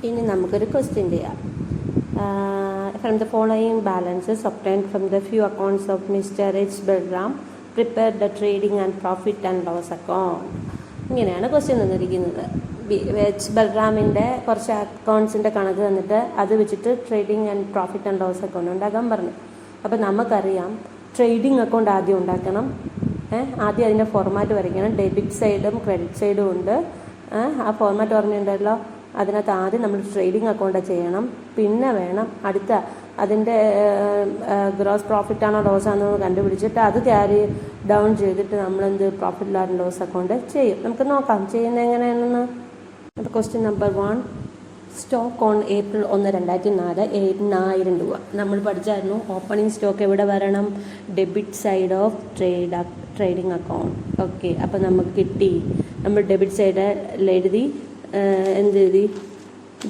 ഇനി നമുക്കൊരു ക്വസ്റ്റ്യൻ ചെയ്യാം. From the following balances obtained from the few accounts of Mr. H. Balram, prepare the trading and profit and loss account. ഇങ്ങനെയാണ് question തന്നിരിക്കുന്നത്. H ബൽറാമിൻ്റെ കുറച്ച് അക്കൗണ്ട്സിൻ്റെ കണക്ക് തന്നിട്ട് അത് വെച്ചിട്ട് trading and profit and loss account ഉണ്ടാക്കാൻ പറഞ്ഞു. അപ്പോൾ നമുക്കറിയാം ട്രേഡിംഗ് അക്കൗണ്ട് ആദ്യം ഉണ്ടാക്കണം. ആദ്യം അതിൻ്റെ ഫോർമാറ്റ് വരയ്ക്കണം. ഡെബിറ്റ് സൈഡും ക്രെഡിറ്റ് സൈഡും ഉണ്ട്. ആ ഫോർമാറ്റ് പറഞ്ഞിട്ടുണ്ടല്ലോ. അതിനകത്ത് ആദ്യം നമ്മൾ ട്രേഡിംഗ് അക്കൗണ്ട് ചെയ്യണം. പിന്നെ വേണം അടുത്ത അതിൻ്റെ ഗ്രോസ് പ്രോഫിറ്റ് ആണോ ലോസ് ആണോ കണ്ടുപിടിച്ചിട്ട് അത് ക്യാരി ഡൗൺ ചെയ്തിട്ട് നമ്മളെന്ത് പ്രോഫിറ്റ് ആൻഡ് ലോസ് അക്കൗണ്ട് ചെയ്യും. നമുക്ക് നോക്കാം ചെയ്യുന്നത് എങ്ങനെയാണെന്ന്. അപ്പോൾ question number 1, stock on April 1, 2004 8,000 രൂപ. നമ്മൾ പഠിച്ചായിരുന്നു ഓപ്പണിംഗ് സ്റ്റോക്ക് എവിടെ വരണം? Debit side of trading account. Okay, അപ്പോൾ നമുക്ക് കിട്ടി. നമ്മൾ ഡെബിറ്റ് സൈഡിൽ എഴുതി. എന്തെഴുതി?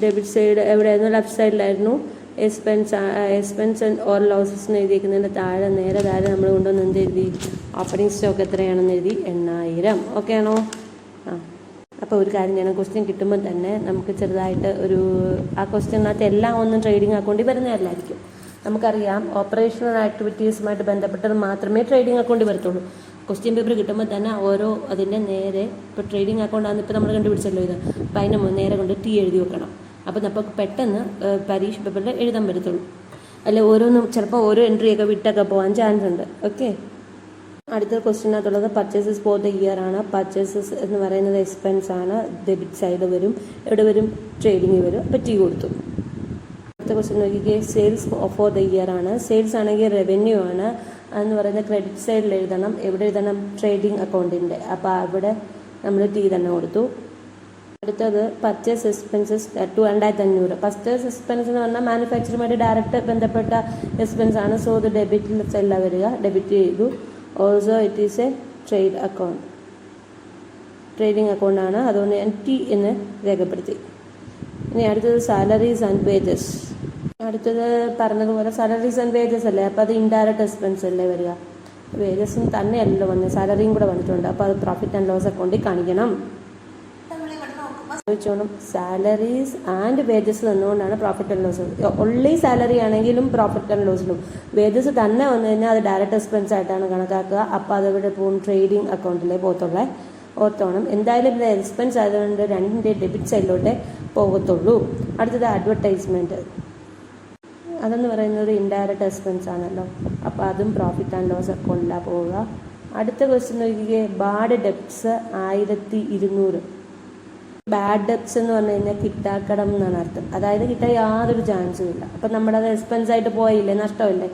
ഡെബിറ്റ് സൈഡ് എവിടെയായിരുന്നു? ലെഫ്റ്റ് സൈഡിലായിരുന്നു. എക്സ്പെൻസ് ആൻഡ് ഓർ ലോസസ് എന്ന് എഴുതിയിരിക്കുന്നതിൻ്റെ താഴെ നേരെ താഴെ നമ്മൾ കൊണ്ടുവന്ന് എന്തെഴുതി? ഓപ്പണിംഗ് സ്റ്റോക്ക് എത്രയാണെന്ന് എഴുതി. 8,000. ഓക്കെ ആണോ? അപ്പോൾ ഒരു കാര്യം ചെയ്യണം. ക്വസ്റ്റ്യൻ കിട്ടുമ്പോൾ തന്നെ നമുക്ക് ചെറുതായിട്ട് ആ ക്വസ്റ്റ്യനകത്ത് എല്ലാം ഒന്നും ട്രേഡിംഗ് അക്കൗണ്ടിൽ വരുന്നതല്ലായിരിക്കും. നമുക്കറിയാം ഓപ്പറേഷണൽ ആക്ടിവിറ്റീസുമായിട്ട് ബന്ധപ്പെട്ടത് മാത്രമേ ട്രേഡിംഗ് അക്കൗണ്ടിൽ വരത്തുള്ളൂ. ക്വസ്റ്റ്യൻ പേപ്പർ കിട്ടുമ്പോൾ തന്നെ ഓരോ അതിൻ്റെ നേരെ ഇപ്പോൾ ട്രേഡിംഗ് അക്കൗണ്ടാണ് ഇപ്പോൾ നമ്മൾ കണ്ടുപിടിച്ചല്ലോ ഇത്. അപ്പോൾ അതിന് നേരെ കൊണ്ട് ടി എഴുതി വെക്കണം. അപ്പോൾ നമുക്ക് പെട്ടെന്ന് പരീക്ഷ പേപ്പറിൽ എഴുതാൻ പറ്റത്തുള്ളൂ. അല്ല ഓരോന്നും ചിലപ്പോൾ ഓരോ എൻട്രിയൊക്കെ വിട്ടൊക്കെ പോകാൻ ചാൻസ് ഉണ്ട്. ഓക്കെ, അടുത്ത ക്വസ്റ്റ്യനകത്തുള്ളത് പർച്ചേസസ് ഫോർ ദ ഇയർ ആണ്. പർച്ചേസസ് എന്ന് പറയുന്നത് എക്സ്പെൻസ് ആണ്. ഡെബിറ്റ് സൈഡ് വരും. എവിടെ വരും? ട്രേഡിംഗ് വരും. അപ്പോൾ ടി കൊടുത്തു. അടുത്ത ക്വസ്റ്റ്യൻ നോക്കിക്കേ. സെയിൽസ് ഫോർ ദ ഇയർ ആണ്. സെയിൽസ് ആണെങ്കിൽ റവന്യൂ ആണ്. അതെന്ന് പറയുന്നത് ക്രെഡിറ്റ് സൈഡിൽ എഴുതണം. എവിടെ എഴുതണം? ട്രേഡിംഗ് അക്കൗണ്ടിൻ്റെ. അപ്പോൾ അവിടെ നമ്മൾ ടി തന്നെ കൊടുത്തു. അടുത്തത് പർച്ചേസ് എക്സ്പെൻസസ് 2,500. പർച്ചേസ് എക്സ്പെൻസ് എന്ന് പറഞ്ഞാൽ മാനുഫാക്ചറുമായിട്ട് ഡയറക്റ്റ് ബന്ധപ്പെട്ട എക്സ്പെൻസ് ആണ്. സോ ഇത് ഡെബിറ്റിൽ സൈഡിലാണ് വരിക. ഡെബിറ്റ് ചെയ്തു. Also it is a trade account. Trading അക്കൗണ്ടാണ്. അതുകൊണ്ട് ഞാൻ ടി എന്ന് രേഖപ്പെടുത്തി. ഇനി അടുത്തത് സാലറീസ് ആൻഡ് വേജസ്. അടുത്തത് പറഞ്ഞതുപോലെ സാലറീസ് ആൻഡ് വേജസ് അല്ലേ. അപ്പോൾ അത് ഇൻഡയറക്റ്റ് എക്സ്പെൻസ് അല്ലേ വരിക. വേജസും തന്നെയല്ലോ വന്നത്, സാലറിയും കൂടെ വന്നിട്ടുണ്ട്. അപ്പോൾ അത് പ്രോഫിറ്റ് ആൻഡ് ലോസ് അക്കൗണ്ടിൽ കാണിക്കണം. ചോദിച്ചോണം സാലറീസ് ആൻഡ് വേജസ് തന്നുകൊണ്ടാണ് profit and loss. Only salary ആണെങ്കിലും പ്രോഫിറ്റ് ആൻഡ് ലോസിലും വേജസ് തന്നെ വന്നു കഴിഞ്ഞാൽ അത് ഡയറക്റ്റ് എക്സ്പെൻസ് ആയിട്ടാണ് കണക്കാക്കുക. അപ്പോൾ അതെവിടെ പോകും? ട്രേഡിംഗ് അക്കൗണ്ടിലേ പോകത്തുള്ളേ. ഓർത്തോണം. എന്തായാലും ഇത് എക്സ്പെൻസ് ആയതുകൊണ്ട് രണ്ടിൻ്റെ ഡെബിറ്റ് സൈഡിലോട്ടേ പോകത്തുള്ളൂ. അടുത്തത് അഡ്വർടൈസ്മെൻറ്റ്. അതെന്ന് പറയുന്നത് ഒരു ഇൻഡയറക്റ്റ് എക്സ്പെൻസ് ആണല്ലോ. അപ്പോൾ അതും പ്രോഫിറ്റ് ആൻഡ് ലോസ് അക്കൗണ്ടിലാണ് പോവുക. അടുത്ത ക്വസ്റ്റ്യൻ നോക്കിക്കേ. Bad debts 1,200. ബാഡ് ഡെപ്റ്റ്സ് എന്ന് പറഞ്ഞു കഴിഞ്ഞാൽ കിട്ടാക്കടം എന്നാണ് അർത്ഥം. അതായത് കിട്ടാൻ യാതൊരു ചാൻസും ഇല്ല. അപ്പം നമ്മളത് എക്സ്പെൻസ് ആയിട്ട് പോയില്ലേ, നഷ്ടമില്ലേ.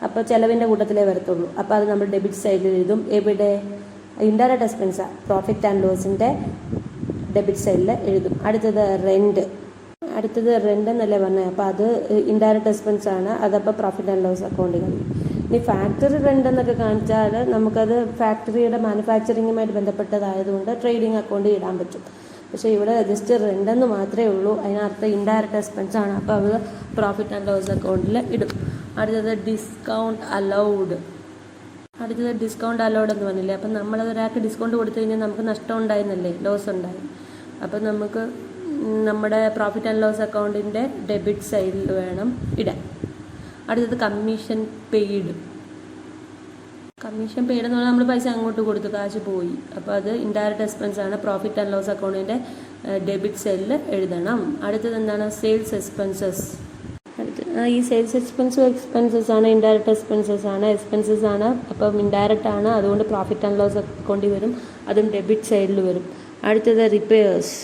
അപ്പോൾ ചിലവിൻ്റെ കൂട്ടത്തിലേ വരത്തുള്ളൂ. അപ്പോൾ അത് നമ്മൾ ഡെബിറ്റ് സൈഡിൽ എഴുതും. എവിടെ? ഇൻഡയറക്റ്റ് എക്സ്പെൻസാണ്. പ്രോഫിറ്റ് ആൻഡ് ലോസിൻ്റെ ഡെബിറ്റ് സൈഡിൽ എഴുതും. അടുത്തത് റെൻറ്റ്. അടുത്തത് റെൻ്റ് എന്നല്ലേ പറഞ്ഞത്. അപ്പോൾ അത് ഇൻഡയറക്റ്റ് എക്സ്പെൻസ് ആണ്. അതപ്പോൾ പ്രോഫിറ്റ് ആൻഡ് ലോസ് അക്കൗണ്ടിൽ കഴിയും. ഇനി ഫാക്ടറി റെൻ്റ് എന്നൊക്കെ കാണിച്ചാൽ നമുക്കത് ഫാക്ടറിയുടെ മാനുഫാക്ചറിങ്ങുമായിട്ട് ബന്ധപ്പെട്ടതായതുകൊണ്ട് ട്രേഡിംഗ് അക്കൗണ്ടിൽ ഇടാൻ പറ്റും. പക്ഷേ ഇവിടെ ജസ്റ്റ് റെൻ്റെന്ന് മാത്രമേ ഉള്ളൂ. അതിനർത്ഥം ഇൻഡയറക്റ്റ് എക്സ്പെൻസ് ആണ്. അപ്പോൾ അത് പ്രോഫിറ്റ് ആൻഡ് ലോസ് അക്കൗണ്ടിൽ ഇടും. അടുത്തത് ഡിസ്കൗണ്ട് അലൗഡ്. അടുത്തത് ഡിസ്കൗണ്ട് അലൗഡ് എന്ന് പറഞ്ഞില്ലേ. അപ്പം നമ്മളത് ഒരാൾക്ക് ഡിസ്കൗണ്ട് കൊടുത്തു കഴിഞ്ഞാൽ നമുക്ക് നഷ്ടം ഉണ്ടായിരുന്നല്ലേ, ലോസ് ഉണ്ടായി. അപ്പം നമുക്ക് നമ്മുടെ പ്രോഫിറ്റ് ആൻഡ് ലോസ് അക്കൗണ്ടിൻ്റെ ഡെബിറ്റ് സൈഡിൽ വേണം ഇടാൻ. അടുത്തത് കമ്മീഷൻ പെയ്ഡ്. കമ്മീഷൻ പെയ്ഡ് എന്ന് പറഞ്ഞാൽ നമ്മൾ പൈസ അങ്ങോട്ട് കൊടുത്തു, കാശ് പോയി. അപ്പോൾ അത് ഇൻഡയറക്റ്റ് എക്സ്പെൻസ് ആണ്. പ്രോഫിറ്റ് ആൻഡ് ലോസ് അക്കൗണ്ടിൻ്റെ ഡെബിറ്റ് സൈഡിൽ എഴുതണം. അടുത്തത് എന്താണ്? Sales expenses. ഈ സെയിൽസ് എക്സ്പെൻസസ് ആണ്. ഇൻഡയറക്റ്റ് എക്സ്പെൻസസ് ആണ്. അപ്പം ഇൻഡയറക്റ്റ് ആണ്. അതുകൊണ്ട് പ്രോഫിറ്റ് ആൻഡ് ലോസ് അക്കൗണ്ടിൽ വരും. അതും ഡെബിറ്റ് സൈഡിൽ വരും. അടുത്തത് റിപ്പയർസ്.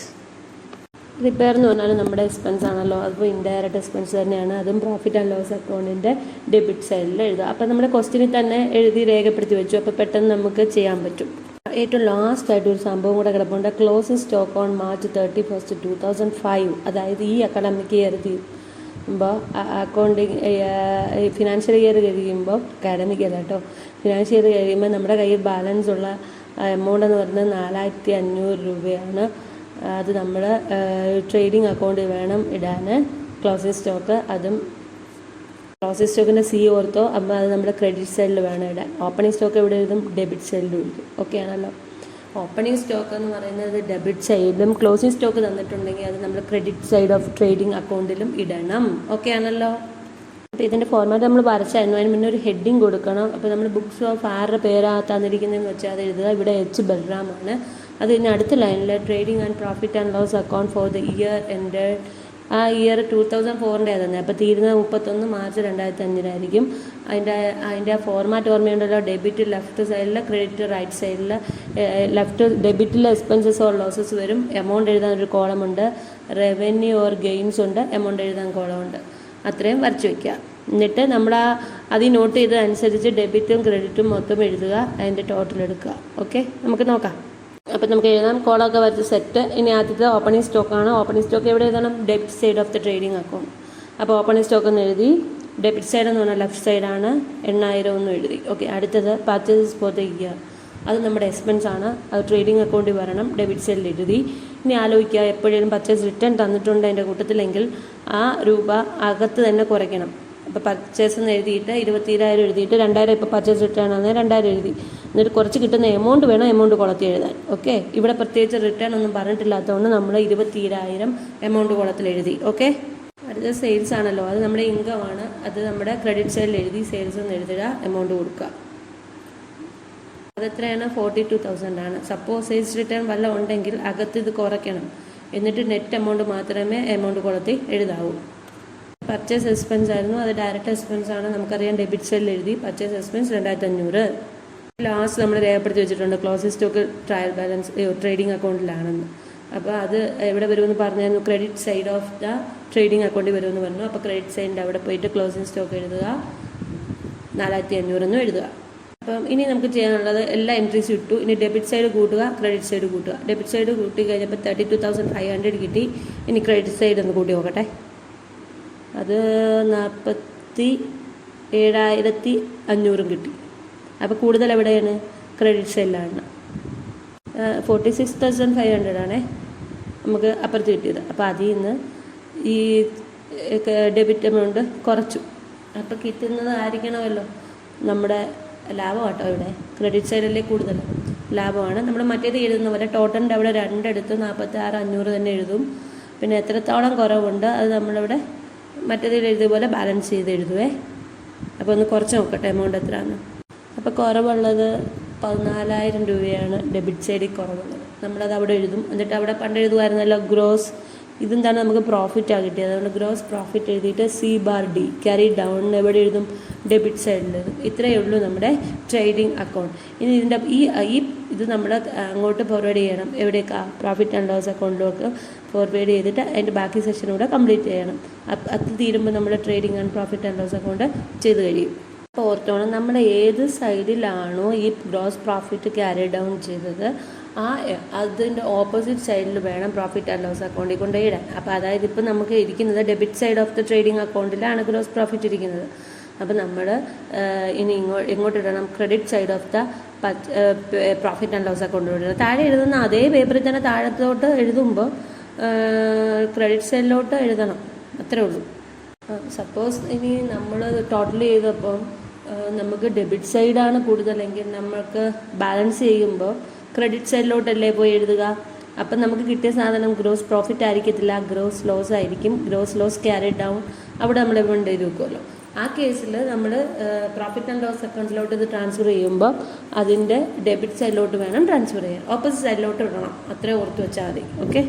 റിപ്പയർ എന്ന് പറഞ്ഞാൽ നമ്മുടെ എക്സ്പെൻസ് ആണല്ലോ. അപ്പോൾ ഇൻഡയറക്റ്റ് എക്സ്പെൻസ് തന്നെയാണ്. അതും പ്രോഫിറ്റ് ആൻഡ് ലോസ് അക്കൗണ്ടിൻ്റെ ഡെബിറ്റ് സൈഡിൽ എഴുതുക. അപ്പോൾ നമ്മുടെ ക്വസ്റ്റ്യനിൽ തന്നെ എഴുതി രേഖപ്പെടുത്തി വെച്ചു. അപ്പോൾ പെട്ടെന്ന് നമുക്ക് ചെയ്യാൻ പറ്റും. ഏറ്റവും ലാസ്റ്റായിട്ട് ഒരു സംഭവം കൂടെ കിടപ്പുണ്ട്. Closing stock on March 31, 2005. അതായത് ഈ അക്കാഡമിക് ഇയർ തീരുമ്പോൾ അക്കൗണ്ടിങ് ഫിനാൻഷ്യൽ ഇയർ കഴിയുമ്പോൾ, അക്കാഡമിക് അല്ല കേട്ടോ, ഫിനാൻഷ്യൽ ഇയർ കഴിയുമ്പോൾ നമ്മുടെ കയ്യിൽ ബാലൻസ് ഉള്ള എമൗണ്ട് എന്ന് പറയുന്നത് 4,500 രൂപയാണ്. അത് നമ്മൾ ട്രേഡിംഗ് അക്കൗണ്ടിൽ വേണം ഇടാൻ. ക്ലോസിംഗ് സ്റ്റോക്ക്, അതും ക്ലോസിംഗ് സ്റ്റോക്കിൻ്റെ സി ഓർത്തോ. അപ്പോൾ അത് നമ്മുടെ ക്രെഡിറ്റ് സൈഡിൽ വേണം ഇടാൻ. ഓപ്പണിംഗ് സ്റ്റോക്ക് എവിടെ എഴുതും? ഡെബിറ്റ് സൈഡിൽ എഴുതും. ഓക്കെ ആണല്ലോ. ഓപ്പണിംഗ് സ്റ്റോക്ക് എന്ന് പറയുന്നത് ഡെബിറ്റ് സൈഡിലും ക്ലോസിംഗ് സ്റ്റോക്ക് തന്നിട്ടുണ്ടെങ്കിൽ അത് നമ്മൾ ക്രെഡിറ്റ് സൈഡ് ഓഫ് ട്രേഡിംഗ് അക്കൗണ്ടിലും ഇടണം. ഓക്കെ ആണല്ലോ. അപ്പോൾ ഇതിൻ്റെ ഫോർമാറ്റ് നമ്മൾ വരച്ചായിരുന്നു. അതിന് മുന്നേ ഒരു ഹെഡിങ് കൊടുക്കണം. അപ്പോൾ നമ്മൾ ബുക്സ് ഓഫ് ആരുടെ പേരാണ് തന്നിരിക്കുന്നതെന്ന് വെച്ചാൽ അത് എഴുതുക. ഇവിടെ എച്ച് ബൽറാമാണ്. അത് ഇനി അടുത്ത ലൈനിൽ trading and profit and loss account for the year end. ആ ഇയർ 2004 തന്നെ. അപ്പോൾ തീരുന്നത് 31 മാർച്ച് 2005 അതിൻ്റെ ഫോർമാറ്റ് ഓർമ്മയുണ്ടല്ലോ. ഡെബിറ്റ് ലെഫ്റ്റ് സൈഡിൽ, ക്രെഡിറ്റ് റൈറ്റ് സൈഡിൽ. ലെഫ്റ്റ് ഡെബിറ്റിൽ എക്സ്പെൻസസ് ഓർ ലോസസ് വരും. എമൗണ്ട് എഴുതാൻ ഒരു കോളമുണ്ട്. റവന്യൂ ഓർ ഗെയിൻസ് ഉണ്ട്. എമൗണ്ട് എഴുതാൻ കോളമുണ്ട്. അത്രയും വരച്ച് വയ്ക്കുക. എന്നിട്ട് നമ്മൾ അതിൽ നോട്ട് ചെയ്തതനുസരിച്ച് ഡെബിറ്റും ക്രെഡിറ്റും മൊത്തം എഴുതുക. അതിൻ്റെ ടോട്ടൽ എടുക്കുക. ഓക്കെ, നമുക്ക് നോക്കാം. അപ്പോൾ നമുക്ക് എഴുതാം. കോളമൊക്കെ വരച്ച് സെറ്റ്. ഇനി ആദ്യത്തെ ഓപ്പണിംഗ് സ്റ്റോക്കാണ്. ഓപ്പണിംഗ് സ്റ്റോക്ക് എവിടെ എഴുതണം? Debit side of the trading account. അപ്പോൾ ഓപ്പണിംഗ് സ്റ്റോക്ക് എന്ന് എഴുതി. ഡെബിറ്റ് സൈഡ് എന്ന് പറഞ്ഞാൽ ലെഫ്റ്റ് സൈഡാണ്. 8000 എന്നും എഴുതി. ഓക്കെ, അടുത്തത് പർച്ചേസസ് ഫോർ ദ ഇയർ. അത് നമ്മുടെ എക്സ്പെൻസ് ആണ്. അത് ട്രേഡിംഗ് അക്കൗണ്ടിൽ വരണം. ഡെബിറ്റ് സൈഡിൽ എഴുതി. ഇനി ആലോചിക്കുക, എപ്പോഴേലും പർച്ചേസ് റിട്ടേൺ തന്നിട്ടുണ്ട് അതിൻ്റെ കൂട്ടത്തിലെങ്കിൽ ആ രൂപ അകത്ത് തന്നെ കുറയ്ക്കണം. അപ്പോൾ പർച്ചേസ് എന്ന് എഴുതിയിട്ട് 20,000 എഴുതിയിട്ട് 2,000 ഇപ്പോൾ പർച്ചേസ് റിട്ടേൺ ആണ് 2,000 എഴുതി. എന്നിട്ട് കുറച്ച് കിട്ടുന്ന എമൗണ്ട് വേണം എമൗണ്ട് കൊളത്തിൽ എഴുതാൻ. ഓക്കെ, ഇവിടെ പ്രത്യേകിച്ച് റിട്ടേൺ ഒന്നും പറഞ്ഞിട്ടില്ലാത്തതുകൊണ്ട് നമ്മൾ 20,000 എമൗണ്ട് കൊളത്തിൽ എഴുതി. ഓക്കെ, അടുത്ത സെയിൽസ് ആണല്ലോ. അത് നമ്മുടെ ഇൻകം ആണ്. അത് നമ്മുടെ ക്രെഡിറ്റ് സൈഡിൽ എഴുതി. സെയിൽസ് എന്ന് എഴുതുക. എമൗണ്ട് കൊടുക്കുക. അതെത്രയാണ്? 42,000 ആണ്. സപ്പോസ് സെയിൽസ് റിട്ടേൺ വല്ല ഉണ്ടെങ്കിൽ അകത്ത് ഇത് കുറയ്ക്കണം. എന്നിട്ട് നെറ്റ് എമൗണ്ട് മാത്രമേ എമൗണ്ട് കൊളത്തിൽ എഴുതാവൂ. പർച്ചേസ് എക്സ്പെൻസ് ആയിരുന്നു. അത് ഡയറക്റ്റ് എക്സ്പെൻസ് ആണ്. നമുക്കറിയാം. ഡെബിറ്റ് സൈഡിൽ എഴുതി. Purchase expense 2,500. ലാസ്റ്റ് നമ്മൾ രേഖപ്പെടുത്തി വെച്ചിട്ടുണ്ട് closing stock trial balance trading അക്കൗണ്ടിലാണെന്ന്. അപ്പോൾ അത് എവിടെ വരുമെന്ന് പറഞ്ഞായിരുന്നു? Credit side of the trading അക്കൗണ്ടിൽ വരുമെന്ന് പറഞ്ഞു. അപ്പോൾ ക്രെഡിറ്റ് സൈഡിൻ്റെ അവിടെ പോയിട്ട് ക്ലോസിംഗ് സ്റ്റോക്ക് എഴുതുക. 4,500 എന്നും എഴുതുക. അപ്പം ഇനി നമുക്ക് ചെയ്യാനുള്ളത് എല്ലാ എൻട്രീസും ഇട്ടു. ഇനി ഡെബിറ്റ് സൈഡ് കൂട്ടുക, ക്രെഡിറ്റ് സൈഡ് കൂട്ടുക. ഡെബിറ്റ് സൈഡ് കൂട്ടി കഴിഞ്ഞപ്പോൾ 32,500 കിട്ടി. ഇനി ക്രെഡിറ്റ് സൈഡ് ഒന്ന് കൂട്ടി നോക്കട്ടെ. അത് 47,500 കിട്ടി. അപ്പോൾ കൂടുതൽ എവിടെയാണ്? ക്രെഡിറ്റ് സൈഡിലാണ്. 46,500 ആണേ നമുക്ക് അപ്പുറത്ത് കിട്ടിയത്. അപ്പോൾ അതിൽ നിന്ന് ഈ ഡെബിറ്റ് എമൗണ്ട് കുറച്ചു. അപ്പോൾ കിട്ടുന്നത് ആയിരിക്കണമല്ലോ നമ്മുടെ ലാഭം കേട്ടോ. ഇവിടെ ക്രെഡിറ്റ് സൈഡിലെ കൂടുതൽ ലാഭമാണ്. നമ്മൾ മറ്റേത് എഴുതുന്ന പോലെ ടോട്ടലിൻ്റെ അവിടെ 2 എടുത്ത് 46,500 തന്നെ എഴുതും. പിന്നെ എത്രത്തോളം കുറവുണ്ട് അത് നമ്മളിവിടെ മറ്റേതിൽ എഴുതിയ പോലെ ബാലൻസ് ചെയ്ത് എഴുതുവേ. അപ്പോൾ ഒന്ന് കുറച്ച് നോക്കട്ടെ എമൗണ്ട് എത്രയാണ്. അപ്പോൾ കുറവുള്ളത് 14,000 രൂപയാണ് ഡെബിറ്റ് സൈഡിൽ കുറവുള്ളത്. നമ്മളത് അവിടെ എഴുതും. എന്നിട്ട് അവിടെ പണ്ട് എഴുതുമായിരുന്നല്ലോ ഗ്രോസ്. ഇതെന്താണ്? നമുക്ക് പ്രോഫിറ്റാണ് കിട്ടിയത്. അതുകൊണ്ട് ഗ്രോസ് പ്രോഫിറ്റ് എഴുതിയിട്ട് C/D ക്യാരി ഡൗൺ എവിടെ എഴുതും? ഡെബിറ്റ് സൈഡിൽ എഴുതും. ഇത്രയേ ഉള്ളൂ നമ്മുടെ ട്രേഡിംഗ് അക്കൗണ്ട്. ഇനി ഇതിൻ്റെ ഇത് നമ്മൾ അങ്ങോട്ട് ഫോർവേഡ് ചെയ്യണം. എവിടേക്കാണ്? പ്രോഫിറ്റ് ആൻഡ് ലോസ് അക്കൗണ്ടിലേക്ക് ഫോർവേഡ് ചെയ്തിട്ട് അതിൻ്റെ ബാക്കി സെഷൻ കൂടെ കംപ്ലീറ്റ് ചെയ്യണം. അത് തീരുമ്പോൾ നമ്മൾ trading and profit and loss account ചെയ്ത് കഴിയും. അപ്പോൾ ഓർത്തോണം, നമ്മൾ ഏത് സൈഡിലാണോ ഈ ഗ്രോസ് പ്രോഫിറ്റ് ക്യാരി ഡൗൺ ചെയ്തത് അതിൻ്റെ ഓപ്പോസിറ്റ് സൈഡിൽ വേണം പ്രോഫിറ്റ് ആൻഡ് ലോസ് അക്കൗണ്ടിൽ കൊണ്ടുപോയിടാൻ. അപ്പോൾ അതായത് ഇപ്പോൾ നമുക്ക് ഇരിക്കുന്നത് debit side of the trading അക്കൗണ്ടിലാണ് ഗ്രോസ് പ്രോഫിറ്റ് ഇരിക്കുന്നത്. അപ്പോൾ നമ്മൾ ഇനി എങ്ങോട്ടിടണം? Credit side of the profit and loss account ഇടണം. താഴെ എഴുതുന്ന അതേ പേപ്പറിൽ തന്നെ താഴത്തോട്ട് എഴുതുമ്പോൾ ക്രെഡിറ്റ് സൈഡിലോട്ട് എഴുതണം. അത്രേ ഉള്ളൂ. സപ്പോസ് ഇനി നമ്മൾ ടോട്ടൽ ചെയ്തപ്പോൾ നമുക്ക് ഡെബിറ്റ് സൈഡാണ് കൂടുതലെങ്കിൽ നമുക്ക് ബാലൻസ് ചെയ്യുമ്പോൾ ക്രെഡിറ്റ് സൈഡിലോട്ടല്ലേ പോയി എഴുതുക. അപ്പം നമുക്ക് കിട്ടിയ സാധനം ഗ്രോസ് പ്രോഫിറ്റ് ആയിരിക്കത്തില്ല, ഗ്രോസ് ലോസ് ആയിരിക്കും. ഗ്രോസ് ലോസ് ക്യാരി ഡൗൺ അവിടെ നമ്മൾ എമൗണ്ട് എഴുതി വെക്കുമല്ലോ. ആ കേസിൽ നമ്മൾ പ്രോഫിറ്റ് ആൻഡ് ലോസ് അക്കൗണ്ടിലോട്ട് ഇത് ട്രാൻസ്ഫർ ചെയ്യുമ്പോൾ അതിൻ്റെ ഡെബിറ്റ് സൈഡിലോട്ട് വേണം ട്രാൻസ്ഫർ ചെയ്യാൻ. ഓപ്പോസിറ്റ് സൈഡിലോട്ട് ഇടണം. അത്രേ ഓർത്ത് വെച്ചാൽ മതി. ഓക്കെ,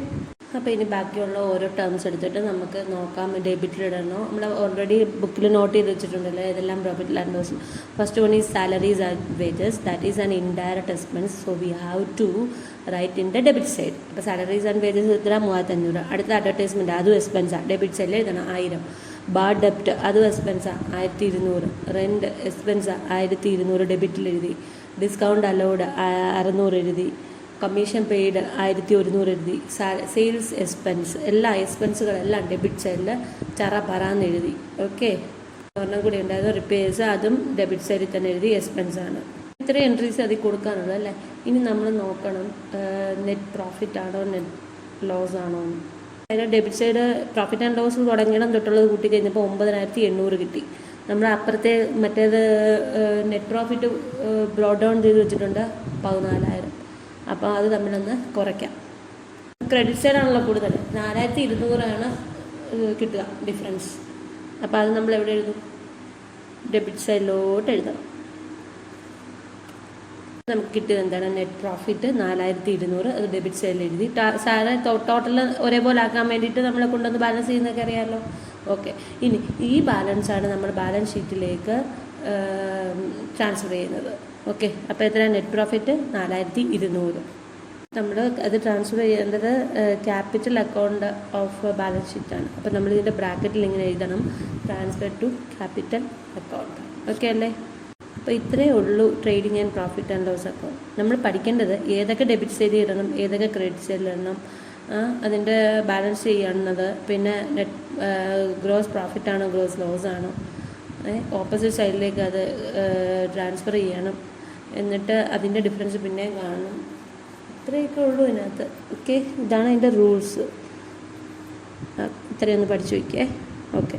അപ്പോൾ ഇനി ബാക്കിയുള്ള ഓരോ ടേംസ് എടുത്തിട്ട് നമുക്ക് നോക്കാം. ഡെബിറ്റിലിടണോ? നമ്മൾ ഓൾറെഡി ബുക്കിൽ നോട്ട് ചെയ്ത് വെച്ചിട്ടുണ്ടല്ലോ ഏതെല്ലാം profit and loss. First one is salaries and wages. That is an indirect expense. So we have to write in the debit side. അപ്പോൾ സാലറീസ് ആൻഡ് വേജസ് എത്ര? 3,500. അടുത്ത അഡ്വർടൈസ്മെൻറ്റ് അതും എക്സ്പെൻസാണ്. ഡെബിറ്റ് സൈഡിൽ എഴുതണം 1000. ബാർ ഡെപ്റ്റ് അതും എക്സ്പെൻസാണ് 1200. റെൻറ്റ് എക്സ്പെൻസാണ് 1200 ഡെബിറ്റിൽ എഴുതി. ഡിസ്കൗണ്ട് അലൗഡ് 600 എഴുതി. Commission paid 1100 എഴുതി. സെയിൽസ് എക്സ്പെൻസ് എല്ലാ എക്സ്പെൻസുകളെല്ലാം ഡെബിറ്റ് സൈഡിൽ പറന്ന് എഴുതി. ഓക്കെ, ഒരെണ്ണം കൂടി ഉണ്ടായിരുന്നു റിപ്പയേഴ്സ്. അതും ഡെബിറ്റ് സൈഡിൽ തന്നെ എഴുതി. എക്സ്പെൻസാണ്. ഇത്രയും എൻട്രീസ് അതിൽ കൊടുക്കാനുള്ളൂ അല്ലേ. ഇനി നമ്മൾ നോക്കണം നെറ്റ് പ്രോഫിറ്റ് ആണോ നെറ്റ് ലോസ് ആണോ എന്ന്. അതിന് debit side profit and loss തുടങ്ങണം തൊട്ടുള്ളത് കൂട്ടി കഴിഞ്ഞപ്പോൾ 9,800 കിട്ടി. നമ്മൾ അപ്പുറത്തെ മറ്റേത് നെറ്റ് പ്രോഫിറ്റ് ബ്രോഡ് ഡൗൺ ചെയ്ത് വെച്ചിട്ടുണ്ട് 14,000. അപ്പോൾ അത് തമ്മിലൊന്ന് കുറയ്ക്കാം. ക്രെഡിറ്റ് സൈഡാണല്ലോ കൂടുതൽ, 4200 കിട്ടുക ഡിഫറൻസ്. അപ്പോൾ അത് നമ്മൾ എവിടെ എഴുതും? ഡെബിറ്റ് സൈഡിലോട്ട് എഴുതണം. നമുക്ക് കിട്ടിയത് എന്താണ്? നെറ്റ് പ്രോഫിറ്റ് 4200, അത് ഡെബിറ്റ് സൈഡിൽ എഴുതി. സാറ് ടോട്ടൽ ഒരേപോലെ ആക്കാൻ വേണ്ടിയിട്ട് നമ്മളെ കൊണ്ടുവന്ന് ബാലൻസ് ചെയ്യുന്നതൊക്കെ അറിയാമല്ലോ. ഓക്കെ, ഇനി ഈ ബാലൻസാണ് നമ്മൾ ബാലൻസ് ഷീറ്റിലേക്ക് ട്രാൻസ്ഫർ ചെയ്യുന്നത്. ഓക്കെ, അപ്പോൾ എത്ര? Net profit 4200. നമ്മൾ അത് ട്രാൻസ്ഫർ ചെയ്യേണ്ടത് ക്യാപിറ്റൽ അക്കൗണ്ട് ഓഫ് ബാലൻസ് ഷീറ്റാണ്. അപ്പോൾ നമ്മളിതിൻ്റെ ബ്രാക്കറ്റിൽ ഇങ്ങനെ എഴുതണം, transfer to capital account. Okay അല്ലേ? അപ്പോൾ ഇത്രയേ ഉള്ളൂ trading and profit and loss account. നമ്മൾ പഠിക്കേണ്ടത് ഏതൊക്കെ ഡെബിറ്റ് സൈഡിൽ ഇടണം, ഏതൊക്കെ ക്രെഡിറ്റ് സൈഡിൽ ഇടണം, അതിൻ്റെ ബാലൻസ് ചെയ്യുന്നത്, പിന്നെ നെറ്റ് ഗ്രോസ് പ്രോഫിറ്റ് ആണോ ഗ്രോസ് ലോസ് ആണോ, ഓപ്പോസിറ്റ് സൈഡിലേക്ക് അത് ട്രാൻസ്ഫർ ചെയ്യണം, എന്നിട്ട് അതിൻ്റെ ഡിഫറൻസ് പിന്നെ കാണണം. ഇത്രയൊക്കെ ഉള്ളൂ ഇതിനകത്ത്. ഓക്കെ, ഇതാണ് അതിൻ്റെ റൂൾസ്. ഇത്രയൊന്ന് പഠിച്ചു വയ്ക്കേ. ഓക്കെ.